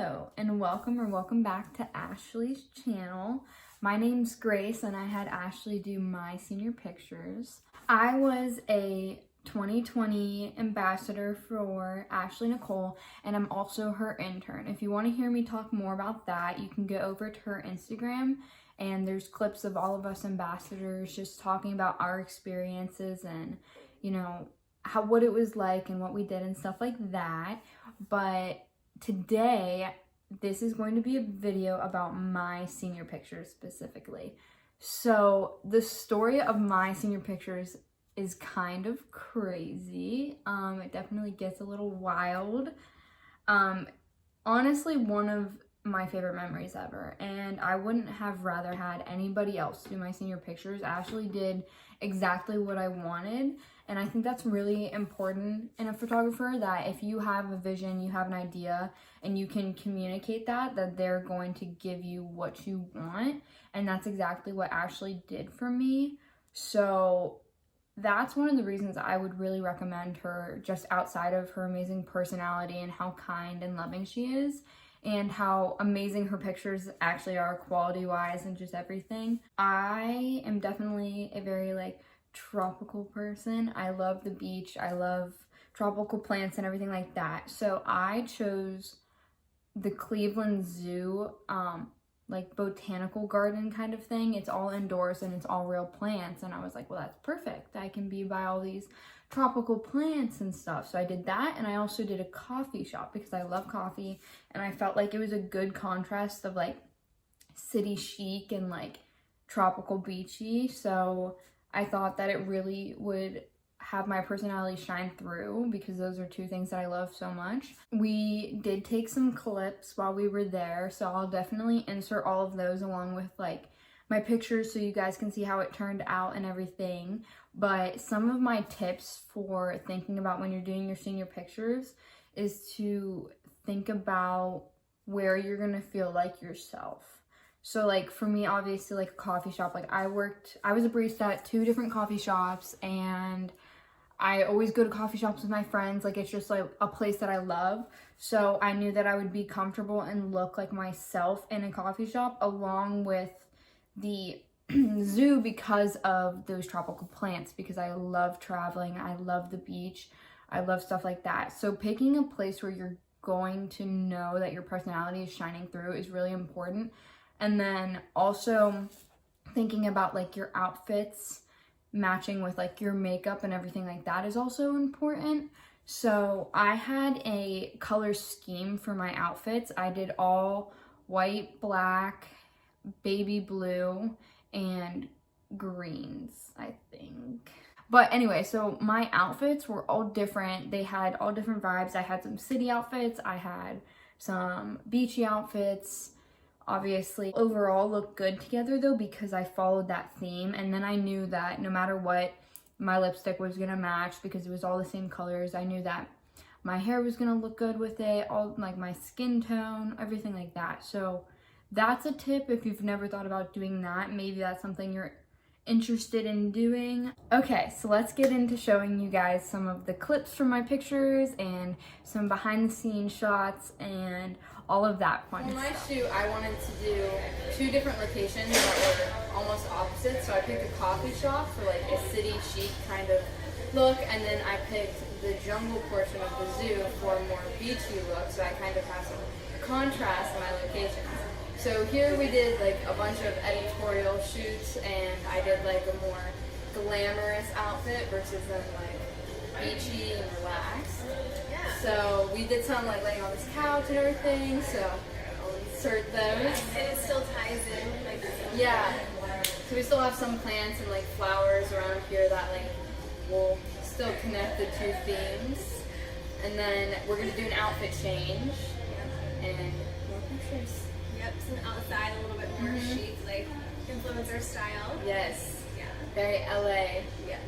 Hello and welcome back to Ashley's channel. My name's Grace and I had Ashley do my senior pictures. I was a 2020 ambassador for Ashley Nicolle and I'm also her intern. If you want to hear me talk more about that, you can go over to her Instagram and there's clips of all of us ambassadors just talking about our experiences and, you know, what it was like and what we did and stuff like that. But today, this is going to be a video about my senior pictures specifically. So the story of my senior pictures is kind of crazy. It definitely gets a little wild. Honestly, one of my favorite memories ever, and I wouldn't have rather had anybody else do my senior pictures. Ashley did exactly what I wanted, and I think that's really important in a photographer, that if you have a vision, you have an idea, and you can communicate that they're going to give you what you want, and that's exactly what Ashley did for me. So that's one of the reasons I would really recommend her, just outside of her amazing personality and how kind and loving she is, and how amazing her pictures actually are quality-wise and just everything. I am definitely a very tropical person. I love the beach. I love tropical plants and everything like that. So I chose the Cleveland Zoo, botanical garden kind of thing. It's all indoors and it's all real plants. And I was like, well, that's perfect. I can be by all these tropical plants and stuff. So I did that, and I also did a coffee shop because I love coffee, and I felt like it was a good contrast of city chic and tropical beachy. So I thought that it really would have my personality shine through because those are two things that I love so much. We did take some clips while we were there, so I'll definitely insert all of those along with my pictures so you guys can see how it turned out and everything. But some of my tips for thinking about when you're doing your senior pictures is to think about where you're gonna feel like yourself. So for me, obviously, a coffee shop, I was a barista at 2 different coffee shops, and I always go to coffee shops with my friends. It's just a place that I love. So I knew that I would be comfortable and look like myself in a coffee shop, along with the zoo because of those tropical plants, because I love traveling, I love the beach, I love stuff like that. So picking a place where you're going to know that your personality is shining through is really important. And then also thinking about your outfits matching with your makeup and everything like that is also important. So I had a color scheme for my outfits. I did all white, black, baby blue, and greens, I think. But anyway, so my outfits were all different. They had all different vibes. I had some city outfits. I had some beachy outfits. Obviously, overall looked good together though because I followed that theme. And then I knew that no matter what, my lipstick was gonna match because it was all the same colors. I knew that my hair was gonna look good with it, all my skin tone, everything like that. So that's a tip if you've never thought about doing that. Maybe that's something you're interested in doing. Okay, so let's get into showing you guys some of the clips from my pictures and some behind the scenes shots and all of that fun stuff. For my shoot, I wanted to do 2 different locations that were almost opposite. So I picked a coffee shop for a city chic kind of look, and then I picked the jungle portion of the zoo for a more beachy look, so I kind of have some contrast in my locations. So here we did a bunch of editorial shoots, and I did a more glamorous outfit versus then beachy and relaxed. Yeah. So we did some laying on this couch and everything, so I'll insert those. And it still ties in. Yeah. So we still have some plants and flowers around here that will still connect the 2 themes. And then we're gonna do an outfit change and more pictures. Yep, some outside, a little bit more chic, influencer style. Yes. Yeah. Very LA. Yes.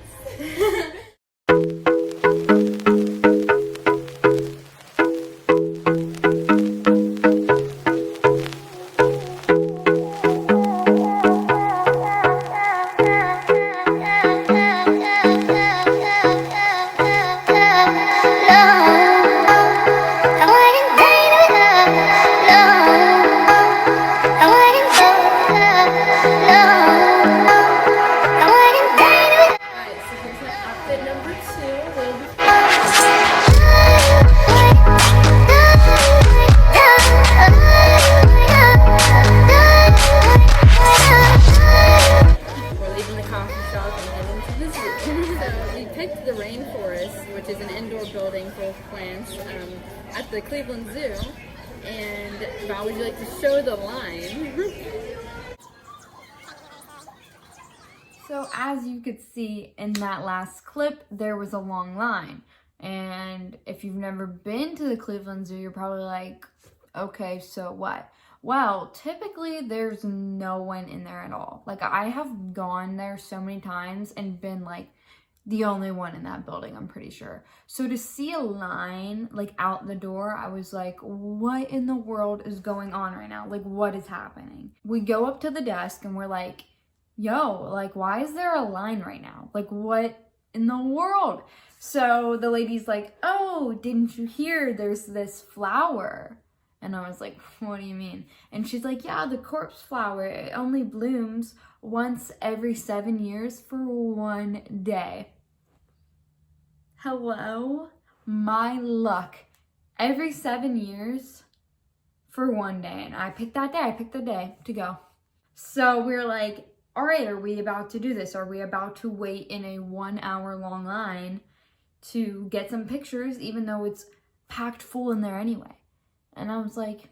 No, I wouldn't date with love. too. And Val, would you like to show the line? So as you could see in that last clip, there was a long line. And if you've never been to the Cleveland Zoo, you're probably like, okay, so what? Well, typically there's no one in there at all. Like, I have gone there so many times and been like the only one in that building, I'm pretty sure. So to see a line like out the door, I was like, what in the world is going on right now? Like, what is happening? We go up to the desk and we're like, yo, like, why is there a line right now? Like, what in the world? So the lady's like, oh, didn't you hear there's this flower? And I was like, what do you mean? And she's like, yeah, the corpse flower. It only blooms once every 7 years for 1 day. Hello? My luck. Every 7 years for 1 day. And I picked that day. I picked the day to go. So we were like, all right, are we about to do this? Are we about to wait in a 1 hour long line to get some pictures, even though it's packed full in there anyway? And I was like,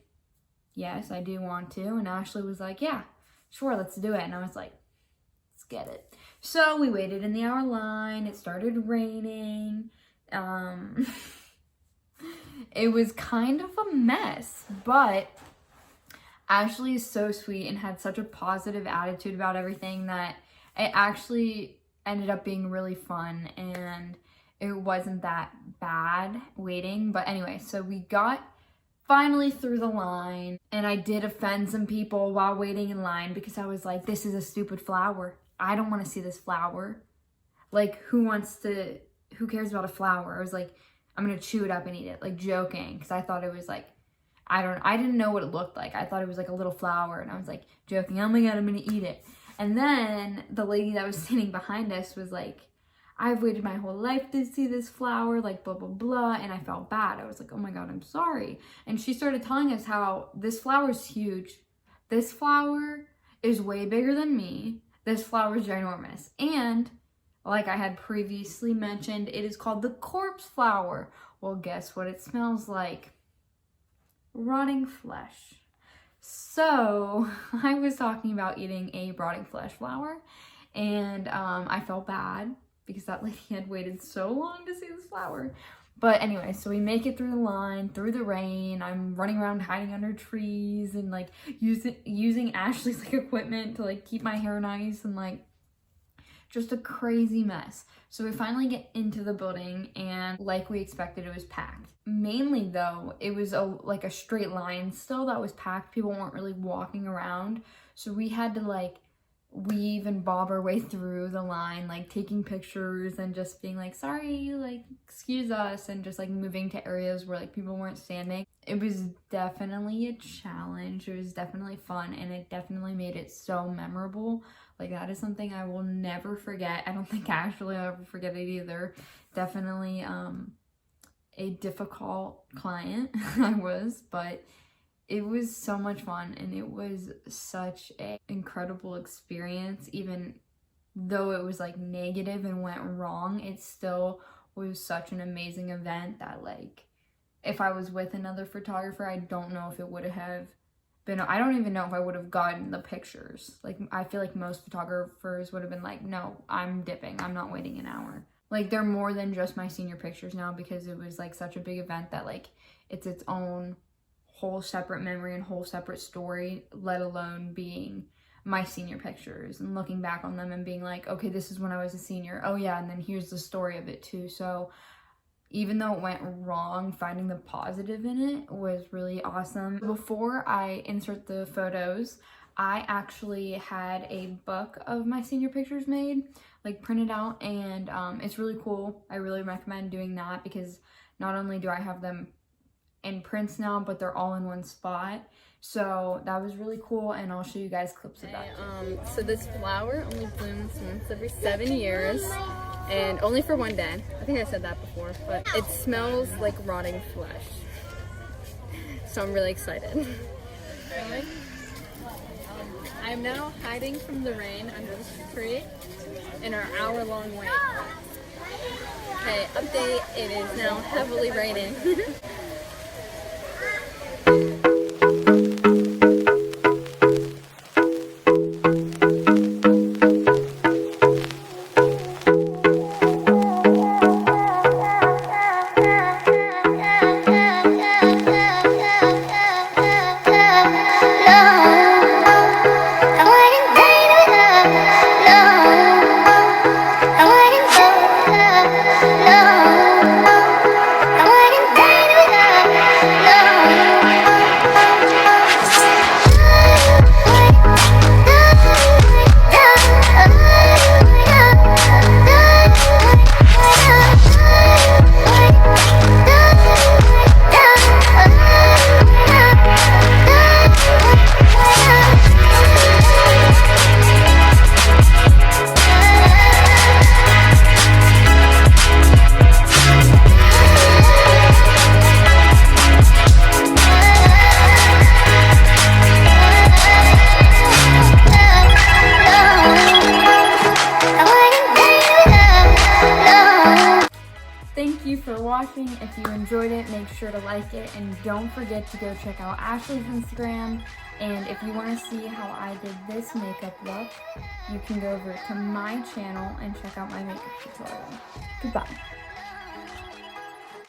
yes, I do want to. And Ashley was like, yeah, sure, let's do it. And I was like, let's get it. So we waited in the hour line. It started raining. It was kind of a mess, but Ashley is so sweet and had such a positive attitude about everything that it actually ended up being really fun, and it wasn't that bad waiting. But anyway, so we got finally through the line, and I did offend some people while waiting in line because I was like, this is a stupid flower. I don't want to see this flower. Like, who cares about a flower? I was like, I'm gonna chew it up and eat it, like joking, because I thought it was like, I didn't know what it looked like. I thought it was like a little flower, and I was like joking, oh my god, I'm gonna eat it. And then the lady that was sitting behind us was like, I've waited my whole life to see this flower, like blah, blah, blah. And I felt bad. I was like, oh my god, I'm sorry. And she started telling us how this flower is huge. This flower is way bigger than me. This flower is ginormous. And like I had previously mentioned, it is called the corpse flower. Well, guess what it smells like? Rotting flesh. So I was talking about eating a rotting flesh flower, and I felt bad because that lady had waited so long to see this flower. But anyway, so we make it through the line, through the rain. I'm running around hiding under trees and like using Ashley's like equipment to like keep my hair nice, and like just a crazy mess. So we finally get into the building, and like we expected, it was packed. Mainly though, it was like a straight line still that was packed. People weren't really walking around. So we had to like weave and bob our way through the line, like taking pictures and just being like, sorry, like excuse us, and just like moving to areas where like people weren't standing. It was definitely a challenge. It was definitely fun, and it definitely made it so memorable. Like, that is something I will never forget. I don't think Ashley will ever forget it either. Definitely a difficult client I was, but it was so much fun, and it was such an incredible experience. Even though it was like negative and went wrong, it still was such an amazing event that like if I was with another photographer, I don't know if it would have been, I don't even know if I would have gotten the pictures. Like, I feel like most photographers would have been like, no, I'm dipping, I'm not waiting an hour. Like, they're more than just my senior pictures now, because it was like such a big event that like it's its own whole separate memory and whole separate story, let alone being my senior pictures and looking back on them and being like, okay, this is when I was a senior. Oh yeah, and then here's the story of it too. So even though it went wrong, finding the positive in it was really awesome. Before I insert the photos, I actually had a book of my senior pictures made, like printed out, and it's really cool. I really recommend doing that, because not only do I have them in prints now, but they're all in one spot. So that was really cool, and I'll show you guys clips of that. So this flower only blooms once every 7 years, and only for 1 day. I think I said that before, but it smells like rotting flesh. So I'm really excited. I'm now hiding from the rain under this tree in our hour-long wait. Okay, update, it is now heavily raining. watching. If you enjoyed it, make sure to like it, and don't forget to go check out Ashley's Instagram. And if you want to see how I did this makeup look, you can go over to my channel and check out my makeup tutorial. Goodbye.